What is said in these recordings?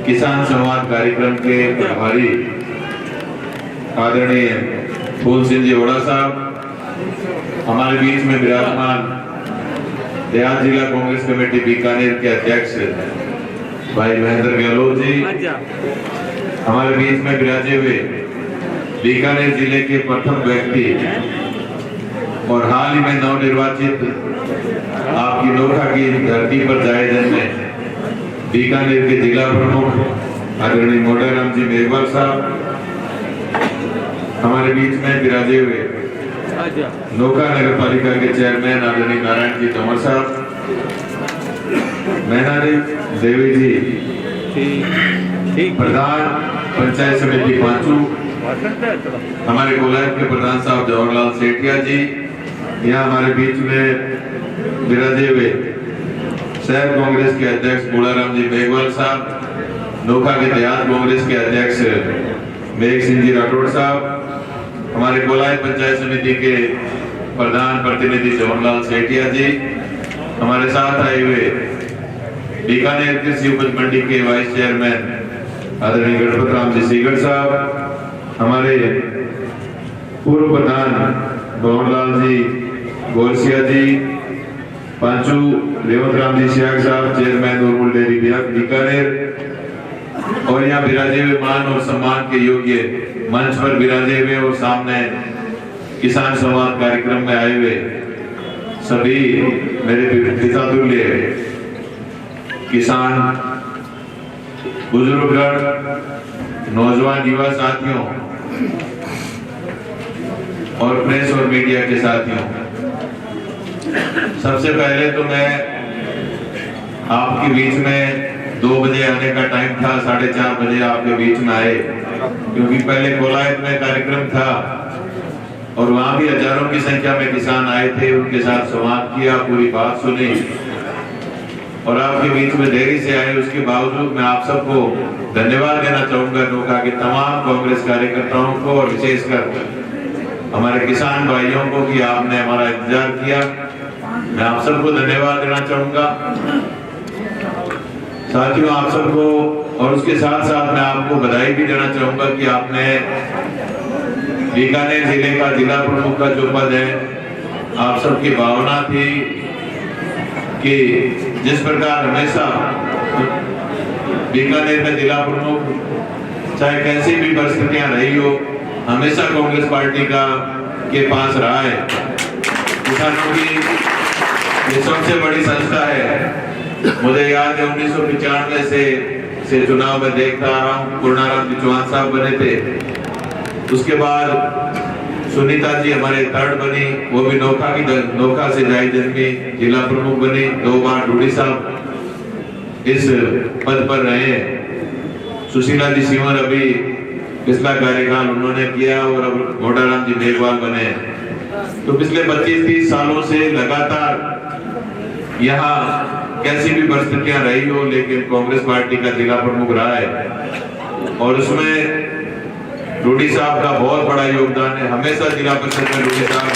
किसान संवाद कार्यक्रम के प्रभारी आदरणीय फूल सिंह जी ओड़ा साहब, हमारे बीच में विराजमान देहात जिला कांग्रेस कमेटी बीकानेर के अध्यक्ष भाई महेंद्र गहलोत जी, हमारे बीच में विराजे हुए बीकानेर जिले के प्रथम व्यक्ति और हाल ही में नवनिर्वाचित आपकी नोखा की धरती पर जाए जन्मे बीकानेर के जिला प्रमुख आदरणीय मोटाराम जी मेघवाल साहब, हमारे बीच में विराजे हुए नोखा नगर पालिका के चेयरमैन आदरणीय नारायण जी तोमर साहब, मैना देवी जी प्रधान पंचायत समिति पांचू, हमारे कोलायत के प्रधान साहब जवाहरलाल सेठिया जी, यहाँ हमारे बीच में विराजे हुए शहर कांग्रेस के अध्यक्ष बूढ़ाराम जी मेघवाल साहब, नोखा के देहात कांग्रेस के अध्यक्ष मेघ सिंह जी राठौड़ साहब, हमारे कोलायत पंचायत समिति के प्रधान प्रतिनिधि जवाहरलाल सेठिया जी, हमारे साथ आए हुए बीकानेर कृषि उपज मंडी के वाइस चेयरमैन आदरणीय गणपत राम जी सीगड़ साहब, हमारे पूर्व प्रधान भवनलाल जी गोलसिया जी, पांचू रेवंत राम जी सियाग साहब, चेयरमैन नूरपुर डेयरी बीकानेर, और यहाँ विराजे हुए मान और सम्मान के योग्य मंच पर विराजे हुए और सामने किसान संवाद कार्यक्रम में आए हुए सभी मेरे पिता तुल्य किसान बुजुर्गगण, नौजवान युवा साथियों और प्रेस और मीडिया के साथियों, सबसे पहले तो मैं आपके बीच में 2 बजे आने का टाइम था, 4:30 बजे आपके बीच में आए, क्योंकि पहले कोलायत में कार्यक्रम था और वहां भी हजारों की संख्या में किसान आए थे, उनके साथ संवाद किया, पूरी बात सुनी और आपके बीच में देरी से आए, उसके बावजूद मैं आप सबको धन्यवाद देना चाहूंगा, नोखा के तमाम कांग्रेस कार्यकर्ताओं को और विशेषकर हमारे किसान भाइयों को कि आपने हमारा इंतजार किया। मैं आप सबको धन्यवाद देना चाहूंगा साथियों, आप सबको, और उसके साथ साथ मैं आपको बधाई भी देना चाहूंगा कि आपने बीकानेर जिले का जिला प्रमुख का जो पद है, आप सबकी भावना थी कि जिस प्रकार हमेशा बीकानेर का जिला प्रमुख चाहे कैसी भी परिस्थितियां रही हो, हमेशा कांग्रेस पार्टी का के पास रहा है। किसानों की ये सबसे बड़ी संस्था है। मुझे याद है 1995 से चुनाव में देखता रहा हूँ, पूर्णाराम जी चौहान साहब बने थे, उसके बाद सुनीता जी हमारे थर्ड बनी, वो भी नोखा से जाई जन्मी जिला प्रमुख बनी, 2 बार ढूढ़ी साहब इस पद पर रहे। सुशीला जी सिंवर अभी पिछला कार्यकाल उन्होंने किया और अब मोटाराम जी मेघवाल बने। तो पिछले 25-30 सालों से लगातार यहाँ कैसी भी परिस्थितियां रही हो, लेकिन कांग्रेस पार्टी का जिला प्रमुख रहा है और उसमें रूडी साहब का बहुत बड़ा योगदान है। हमेशा जिला परिषद में रूडी साहब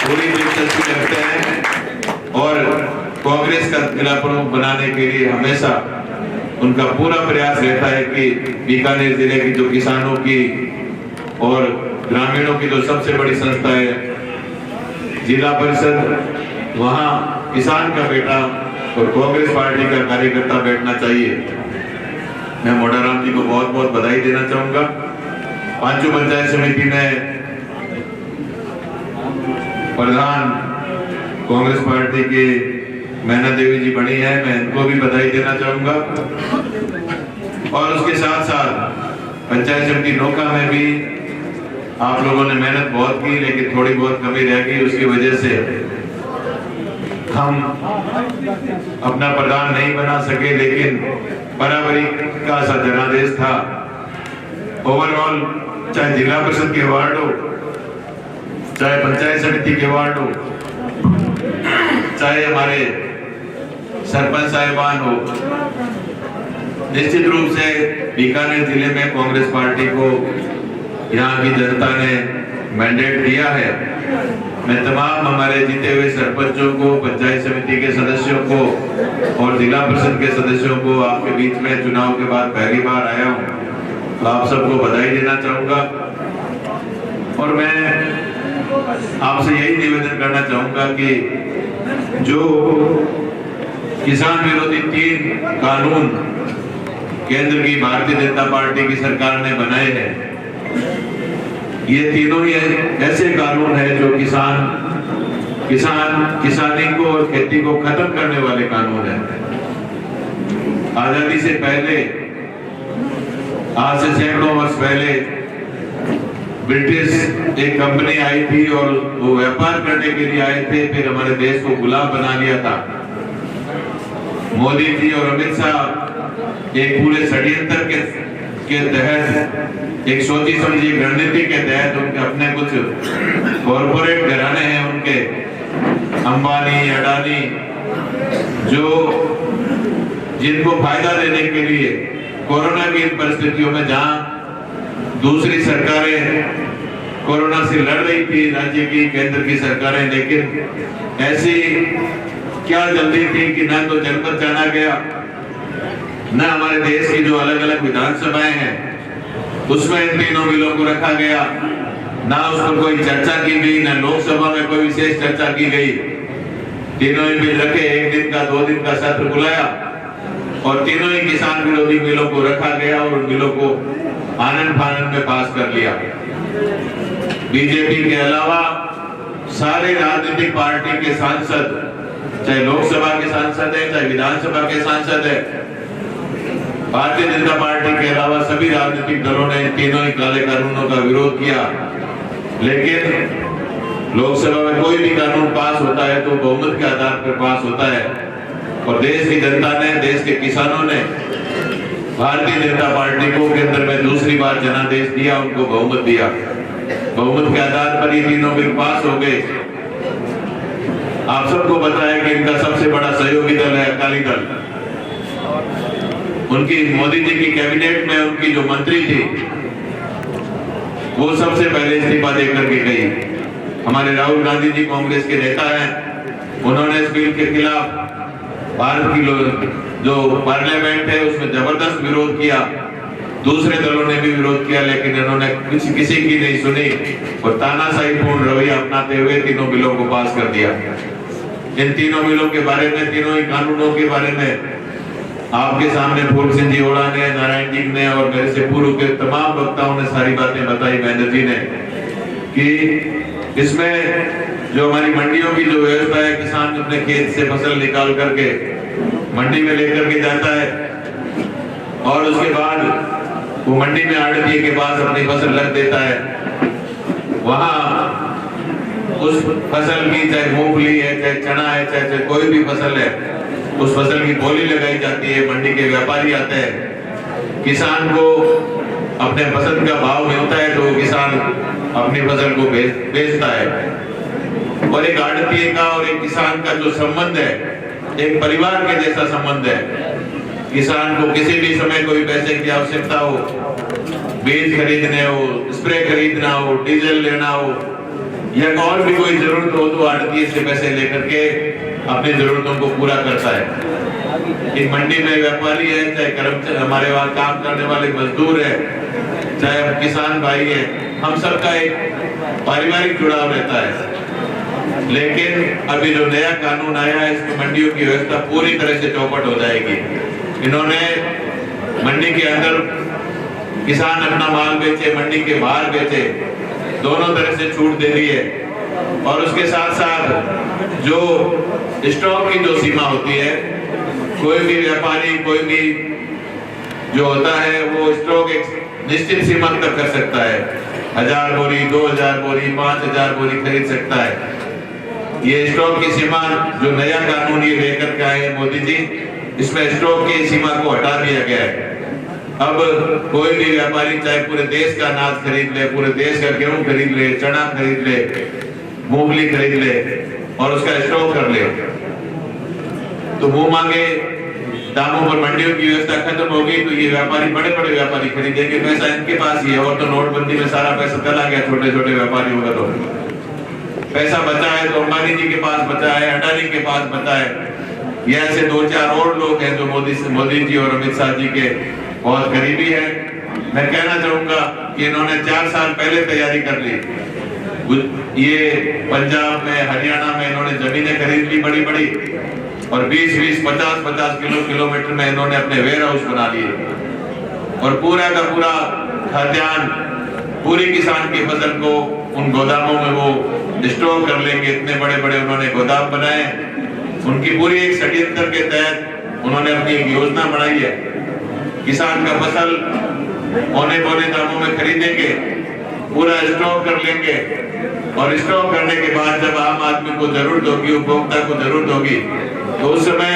पूरी दिलचस्पी रखते हैं और कांग्रेस का जिला प्रमुख बनाने के लिए हमेशा उनका पूरा प्रयास रहता है कि बीकानेर जिले की जो किसानों की और ग्रामीणों की जो सबसे बड़ी संस्था है जिला परिषद, वहाँ किसान का बेटा और कांग्रेस पार्टी का कार्यकर्ता बैठना चाहिए। मैं मोटाराम जी को बहुत बहुत बधाई देना चाहूंगा। पांचू पंचायत समिति में प्रधान कांग्रेस पार्टी के मैना देवी जी बनी है, मैं इनको भी बधाई देना चाहूंगा। और उसके साथ साथ पंचायत समिति नोखा में भी आप लोगों ने मेहनत बहुत की, लेकिन थोड़ी बहुत कमी रह गई, उसकी वजह से हम अपना प्रधान नहीं बना सके, लेकिन बराबरी का सा जनादेश था। ओवरऑल चाहे जिला परिषद के वार्ड हो, चाहे पंचायत समिति के वार्ड हो, चाहे हमारे सरपंच साहिबान हो, निश्चित रूप से बीकानेर जिले में कांग्रेस पार्टी को यहाँ की जनता ने मैंडेट दिया है। मैं तमाम हमारे जीते हुए सरपंचों को, पंचायत समिति के सदस्यों को और जिला परिषद के सदस्यों को आपके बीच में चुनाव के बाद पहली बार आया हूँ, तो आप सबको बधाई देना चाहूंगा। और मैं आपसे यही निवेदन करना चाहूंगा कि जो किसान विरोधी 3 कानून केंद्र की भारतीय जनता पार्टी की सरकार ने बनाए हैं, ये तीनों ही ऐसे कानून है जो किसानी को और खेती को खत्म करने वाले कानून है। आजादी से पहले, आज से सैकड़ों वर्ष पहले ब्रिटिश एक कंपनी आई थी और वो व्यापार करने के लिए आए थे, फिर हमारे देश को गुलाम बना लिया था। मोदी जी और अमित शाह एक पूरे षड्यंत्र के तहत, एक सोची समझी रणनीति के तहत उनके अपने कुछ कॉर्पोरेट घराने हैं उनके, अंबानी, अडानी, जो जिनको फायदा देने के लिए कोरोना की इन परिस्थितियों में जहां दूसरी सरकारें कोरोना से लड़ रही थी, राज्य की केंद्र की सरकारें, लेकिन ऐसी क्या जल्दी थी कि ना तो जनपद जाना गया, न हमारे देश की जो अलग अलग विधानसभाएं हैं उसमें इन तीनों बिलों को रखा गया, ना उस पर कोई चर्चा की गई, ना लोकसभा में कोई विशेष चर्चा की गई। तीनों ही बिल रखे, 1 दिन का 2 दिन का सत्र बुलाया और तीनों ही किसान विरोधी बिलों को रखा गया और उन बिलों को आनंद फानंद में पास कर लिया। बीजेपी के अलावा सारे राजनीतिक पार्टी के सांसद, चाहे लोकसभा के सांसद है, चाहे विधानसभा के सांसद है, भारतीय जनता पार्टी के अलावा सभी राजनीतिक दलों ने इन तीनों ही काले कानूनों का विरोध किया। लेकिन लोकसभा में कोई भी कानून पास होता है तो बहुमत के आधार पर पास होता है और देश की जनता ने, देश के किसानों ने भारतीय जनता पार्टी को केंद्र में दूसरी बार जनादेश दिया, उनको बहुमत दिया। बहुमत के आधार पर ये तीनों बिल पास हो गए। आप सबको पता है कि इनका सबसे बड़ा सहयोगी दल है अकाली दल। उनकी मोदी जी की कैबिनेट में उनकी जो मंत्री थी वो सबसे पहले इस्तीफा देकर के गई। हमारे राहुल गांधी जी कांग्रेस के नेता हैं, उन्होंने इस बिल के खिलाफ भारत की जो पार्लियामेंट है उसमें जबरदस्त विरोध किया। दूसरे दलों ने भी विरोध किया, लेकिन इन्होंने किसी की नहीं सुनी और तानाशाहीपूर्ण रवैया अपनाते हुए तीनों बिलों को पास कर दिया। इन तीनों बिलों के बारे में, तीनों ही कानूनों के बारे में आपके सामने फूल सिंह जी ओड़ा ने, नारायण जी ने और मेरे से पूर्व के तमाम वक्ताओं ने सारी बातें बताई, महेंद्र जी ने, कि इसमें जो हमारी मंडियों की जो व्यवस्था है, किसान अपने खेत से फसल निकाल करके मंडी में लेकर के जाता है और उसके बाद वो मंडी में आड़ती के पास अपनी फसल रख देता है। वहां उस फसल की, चाहे मूंगफली है, चाहे चना है, चाहे कोई भी फसल है, उस फसल की बोली लगाई जाती है। मंडी के व्यापारी आते हैं, किसान को अपने फसल का भाव मिलता है तो वो किसान अपनी फसल को बेचता है। और एक आड़ती का और एक किसान का जो संबंध है, एक परिवार के जैसा संबंध है। किसान को किसी भी समय कोई पैसे की आवश्यकता हो, बीज खरीदने हो, स्प्रे खरीदना हो, डीजल लेना हो या और भी कोई जरूरत हो तो आड़ती से पैसे लेकर के अपनी जरूरतों को पूरा करता है। एक मंडी में व्यापारी है, चाहे कर्मचारी, हमारे वहां काम करने वाले मजदूर है, चाहे किसान भाई है, हम सबका एक पारिवारिक जुड़ाव रहता है। लेकिन अभी जो नया कानून आया है, इसमें मंडियों की व्यवस्था पूरी तरह से चौपट हो जाएगी। इन्होंने मंडी के अंदर किसान अपना माल बेचे, मंडी के बाहर बेचे, दोनों तरह से छूट दे दी है। और उसके साथ साथ जो स्टॉक की जो सीमा होती है, कोई भी व्यापारी, कोई भी जो होता है वो स्टॉक एक निश्चित सीमा तक कर सकता है। 1000 बोरी, 2000 बोरी, 5000 बोरी खरीद सकता है। ये स्टॉक की सीमा जो नया कानून ये लेकर के आए मोदी जी, इसमें स्टॉक की सीमा को हटा दिया गया है। अब कोई भी व्यापारी चाहे पूरे देश का अनाज खरीद ले, पूरे देश का गेहूं खरीद ले, चना खरीद ले, मूंगफली खरीद ले और उसका स्टॉक कर ले, तो मुंह मांगे दामों पर मंडियों की व्यवस्था खत्म होगी तो ये व्यापारी, बड़े बड़े व्यापारी खरीदेंगे। पैसा इनके पास ही है और तो नोटबंदी में सारा पैसा चला गया छोटे छोटे व्यापारियों का। तो पैसा बचा है तो अंबानी जी के पास बचा है, अडानी के पास बचा है। ये ऐसे 2-4 और लोग हैं जो मोदी जी और अमित शाह जी के बहुत करीबी है। मैं कहना चाहूंगा कि इन्होंने 4 साल पहले तैयारी कर ली। ये पंजाब में, हरियाणा में इन्होंने जमीनें खरीद ली बड़ी बड़ी, और 20-20, 50-50 किलोमीटर में इन्होंने अपने वेयर हाउस बना लिए, और पूरा का पूरा खाद्यान्न, पूरी किसान की फसल को उन गोदामों में वो स्टोर कर लेंगे। इतने बड़े बड़े उन्होंने गोदाम बनाए। उनकी पूरी एक षड्यंत्र के तहत उन्होंने अपनी एक योजना बनाई है। किसान का फसल औने पौने दामों में खरीदेंगे, पूरा स्टॉक कर लेंगे, और स्टॉक करने के बाद जब आम आदमी को जरूरत होगी, उपभोक्ता को जरूरत होगी, तो उस समय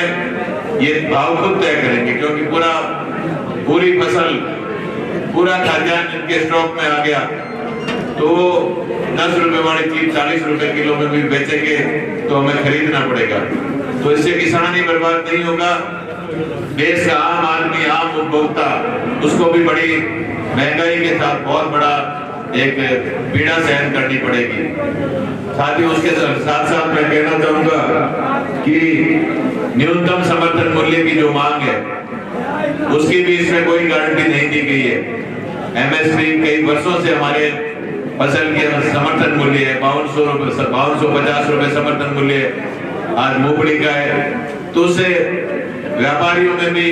ये भाव खुद तय करेंगे, क्योंकि पूरी फसल, पूरा खाद्यान्न इनके स्टॉक में आ गया। तो 10 रुपए वाली चीज 40 रुपए किलो में भी बेचेंगे तो हमें खरीदना पड़ेगा। तो इससे किसान ही बर्बाद नहीं होगा, देश का आम आदमी, आम उपभोक्ता, उसको भी बड़ी महंगाई के साथ बहुत बड़ा एक पीड़ा सहन करनी पड़ेगी। साथ ही उसके साथ साथ मैं कहना चाहूंगा कि न्यूनतम समर्थन मूल्य की जो मांग है उसकी भी इसमें कोई गारंटी नहीं दी गई है। एमएसपी कई वर्षों से हमारे फसल के समर्थन मूल्य है 5250 रुपए समर्थन मूल्य आज मूंगफली का है। तो उससे व्यापारियों में भी,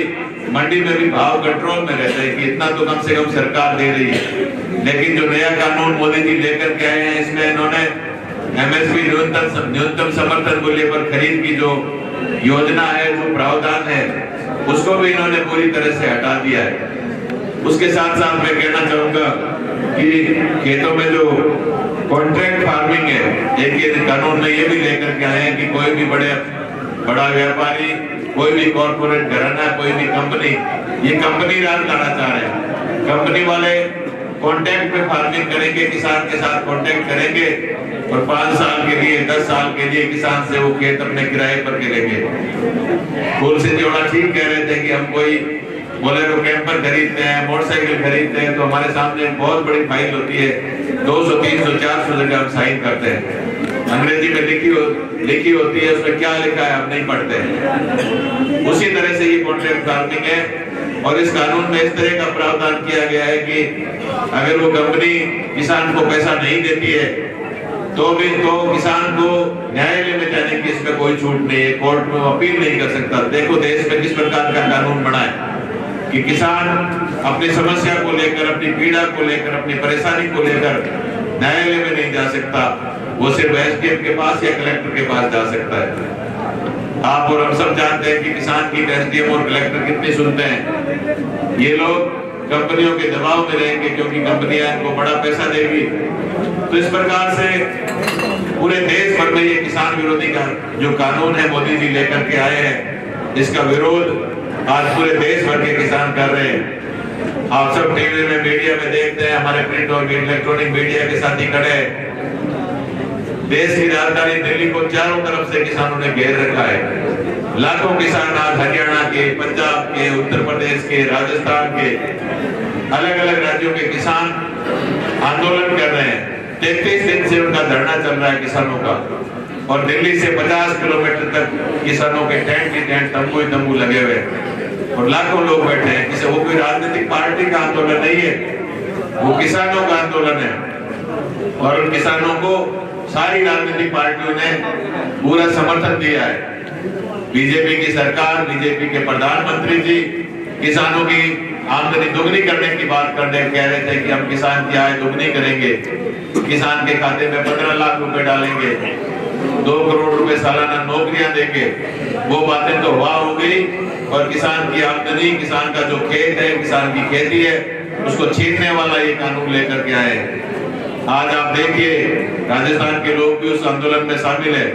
मंडी में भी भाव कंट्रोल में रहता है कि इतना तो कम से कम सरकार दे रही है। लेकिन जो नया कानून मोदी जी लेकर के आए हैं, इसमें इन्होंने एमएसपी न्यूनतम समर्थन मूल्य पर खरीद की जो योजना है, जो प्रावधान है, उसको भी इन्होंने पूरी तरह से हटा दिया है। उसके साथ साथ मैं कहना चाहूंगा कि खेतों में जो कॉन्ट्रैक्ट फार्मिंग है, एक कानून में ये भी लेकर के आए हैं कि कोई भी बड़ा व्यापारी, कोई भी कॉर्पोरेट घराना, कोई भी कंपनी, ये कंपनी राज लाना चाह रहे हैं। कंपनी वाले कॉन्ट्रैक्ट पे फार्मिंग करेंगे, किसान के साथ कॉन्ट्रैक्ट करेंगे, और 5 साल के लिए, 10 साल के लिए किसान से वो खेत अपने किराए पर के लेंगे। फूल से जोड़ा ठीक कह रहे थे कि हम कोई बोलेरो कैंपर खरीदते हैं, मोटरसाइकिल खरीदते हैं, तो हमारे सामने बहुत बड़ी फाइल होती है, 200, 300, 400 जगह हम साइन करते हैं। अंग्रेजी में लिखी होती है, उसमें क्या लिखा है हम नहीं पढ़ते हैं। उसी तरह से ये कॉन्ट्रैक्ट फार्मिंग है, और इस कानून में इस तरह का प्रावधान किया गया है कि अगर वो कंपनी किसान को पैसा नहीं देती है तो किसान को न्यायालय में जाने की इसमें कोई छूट नहीं है, कोर्ट में अपील नहीं कर सकता। देखो देश में किस प्रकार का कानून बना है कि किसान अपनी समस्या को लेकर, अपनी पीड़ा को लेकर, अपनी परेशानी को लेकर न्यायालय में नहीं जा सकता, वो सिर्फ एसडीएम के पास या कलेक्टर के पास जा सकता है। आप और हम सब जानते हैं कि किसान की एसडीएम और कलेक्टर कितनी सुनते हैं। ये लोग कंपनियों के दबाव में रहेंगे क्योंकि कंपनियां इनको बड़ा पैसा देगी। तो इस प्रकार से पूरे देश भर में ये किसान विरोधी का जो कानून है मोदी जी लेकर के आए हैं, इसका विरोध आज पूरे देश भर के किसान कर रहे हैं। आप सब टीवी में, मीडिया में देखते हैं, हमारे प्रिंट और इलेक्ट्रॉनिक मीडिया के साथी खड़े हैं। देश की राजधानी दिल्ली को चारों तरफ से किसानों ने घेर रखा है। लाखों किसान आज हरियाणा के, पंजाब के, उत्तर प्रदेश के, राजस्थान के, अलग अलग राज्यों के किसान आंदोलन कर रहे हैं। 33 दिन से उनका धरना चल रहा है किसानों का, और दिल्ली से 50 किलोमीटर तक किसानों के टेंट ही टेंट, तंबू ही तंबू लगे हुए, और लाखों लोग बैठे हैं। किसी वो कोई राजनीतिक पार्टी का आंदोलन नहीं है, वो किसानों का आंदोलन है। और उन किसानों को सारी राजनीतिक पार्टियों ने पूरा समर्थन दिया है। बीजेपी की सरकार, बीजेपी के प्रधानमंत्री जी किसानों की आमदनी दुगनी करने की बात कह रहे थे कि हम किसान की आय दुगनी करेंगे, किसान के खाते में 15 लाख रुपए डालेंगे, 2 करोड़ रुपए सालाना नौकरियां देंगे। वो बातें तो हवा हो गई, और किसान की आमदनी, किसान का जो खेत है, किसान की खेती है, उसको छीनने वाला ये कानून लेकर के आए। आज आप देखिए राजस्थान के लोग भी उस आंदोलन में शामिल है,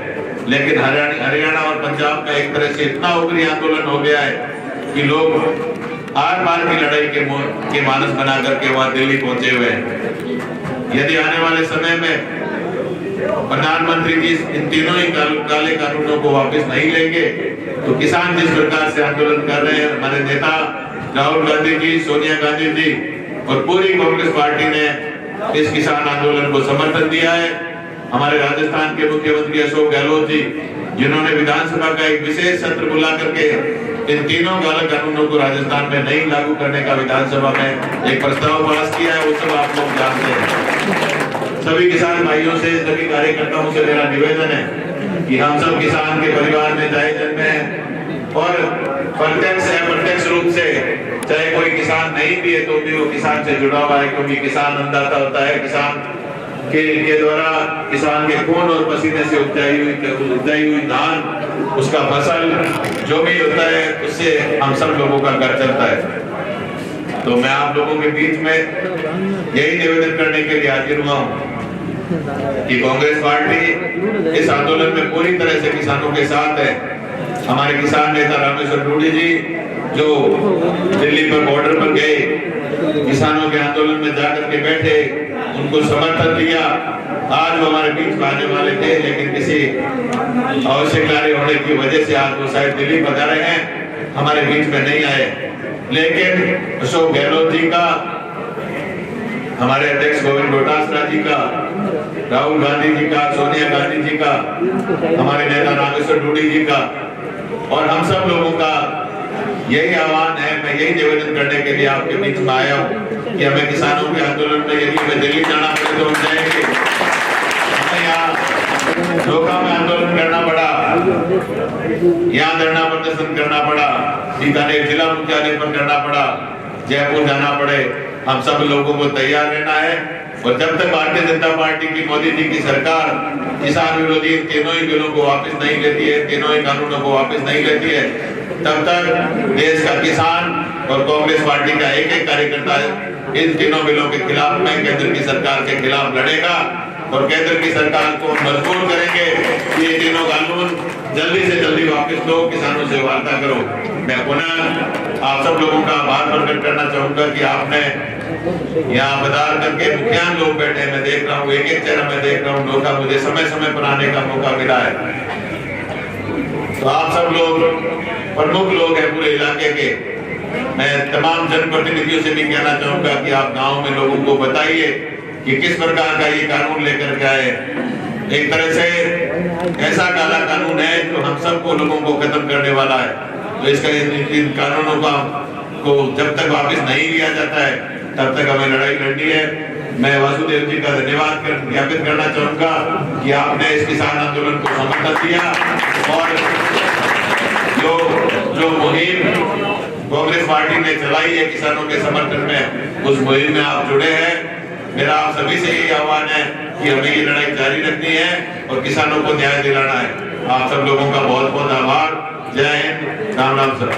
लेकिन हरियाणा और पंजाब में एक तरह से इतना उग्र आंदोलन हो गया है कि लोग आर पार की लड़ाई के मानस बना करके वहां दिल्ली पहुंचे हुए हैं। यदि आने वाले समय में प्रधानमंत्री जी इन तीनों ही काले कानूनों को वापस नहीं लेंगे, तो किसान जिस प्रकार से आंदोलन कर रहे हैं, हमारे नेता राहुल गांधी जी, सोनिया गांधी जी और पूरी कांग्रेस पार्टी ने इस किसान आंदोलन को समर्थन दिया है। हमारे राजस्थान के मुख्यमंत्री अशोक गहलोत जी, जिन्होंने विधानसभा का एक विशेष सत्र बुला करके इन तीनों काला कानूनों को राजस्थान में नहीं लागू करने का विधानसभा में एक प्रस्ताव पास किया है, वो सब आप लोग जानते हैं। सभी किसान भाइयों से, सभी कार्यकर्ताओं से मेरा निवेदन है कि हम सब किसान के परिवार में चाहे जन्मे हैं और प्रत्यक्ष या अप्रत्यक्ष रूप से चाहे कोई किसान नहीं भी है तो भी वो किसान से जुड़ा हुआ है, क्योंकि किसान अन्नदाता होता है। किसान के द्वारा किसान के खून और पसीने से उपजाई हुई धान, उसका फसल जो भी होता है, उससे हम सब लोगों का घर चलता है। तो मैं आप लोगों के बीच में यही निवेदन करने के लिए हाजिर हुआ हूँ कि कांग्रेस पार्टी इस आंदोलन में पूरी तरह से किसानों के साथ है। हमारे किसान नेता रामेश्वर डूडी जी जो दिल्ली पर बॉर्डर पर गए, किसानों के आंदोलन में जाकर के बैठे, उनको समर्थन दिया। आज वो हमारे बीच आने वाले थे, लेकिन किसी आवश्यक कार्य होने की वजह से आज वो शायद दिल्ली पधारे हैं, हमारे बीच में नहीं आए। लेकिन अशोक गहलोत जी का, हमारे अध्यक्ष गोविंद डोटासरा जी का, राहुल गांधी जी का, सोनिया गांधी जी का, हमारे नेता रामेश्वर डूडी जी का और हम सब लोगों का यही आह्वान है। मैं यही निवेदन करने के लिए आपके बीच में आया हूँ कि हमें किसानों के आंदोलन में यदि हमें दिल्ली जाना पड़े तो हम जाएंगे। हमें यहाँ धोखा में आंदोलन करना पड़ा, यहाँ धरना प्रदर्शन करना पड़ा, बीकानेर जिला मुख्यालय पर करना पड़ा, जयपुर जाना पड़े, हम सब लोगों को तैयार रहना है। और जब तक भारतीय जनता पार्टी की, मोदी जी की सरकार किसान विरोधी तीनों ही बिलों को वापस नहीं लेती है, तीनों ही कानूनों को वापस नहीं लेती है, तब तक देश का किसान और कांग्रेस पार्टी का एक एक कार्यकर्ता इन तीनों बिलों के खिलाफ में केंद्र की सरकार के खिलाफ लड़ेगा और केंद्र की सरकार को मजबूर करेंगे कि ये तीनों कानून जल्दी से जल्दी वापस लो, किसानों से वार्ता करो। मैं पुनः आप सब लोगों का आभार प्रकट करना चाहूंगा कि आपने यहाँ बदार करके मुखियान लोग बैठे, मैं देख रहा हूँ, एक एक चेहरा मैं देख रहा हूँ, मौका मुझे समय समय पर आने का मौका मिला है। तो आप सब लोग प्रमुख लोग हैं पूरे इलाके के, मैं तमाम जनप्रतिनिधियों से भी कहना चाहूंगा कि आप गांव में लोगों को बताइए कि किस प्रकार का ये कानून लेकर के आए। एक तरह से ऐसा काला कानून है जो हम सबको लोगों को खत्म करने वाला है। तो इसका इन कानूनों को जब तक वापस नहीं लिया जाता है तब तक हमें लड़ाई लड़नी है। मैं वासुदेव जी का धन्यवाद ज्ञापित करना चाहूंगा कि आपने इस किसान आंदोलन को समर्थन दिया और जो मुहिम कांग्रेस पार्टी ने चलाई है किसानों के समर्थन में, उस मुहिम में आप जुड़े हैं। मेरा आप सभी से यही आह्वान है कि हमें ये लड़ाई जारी रखनी है और किसानों को न्याय दिलाना है। आप सब लोगों का बहुत बहुत आभार। जय हिंद, राम राम सर।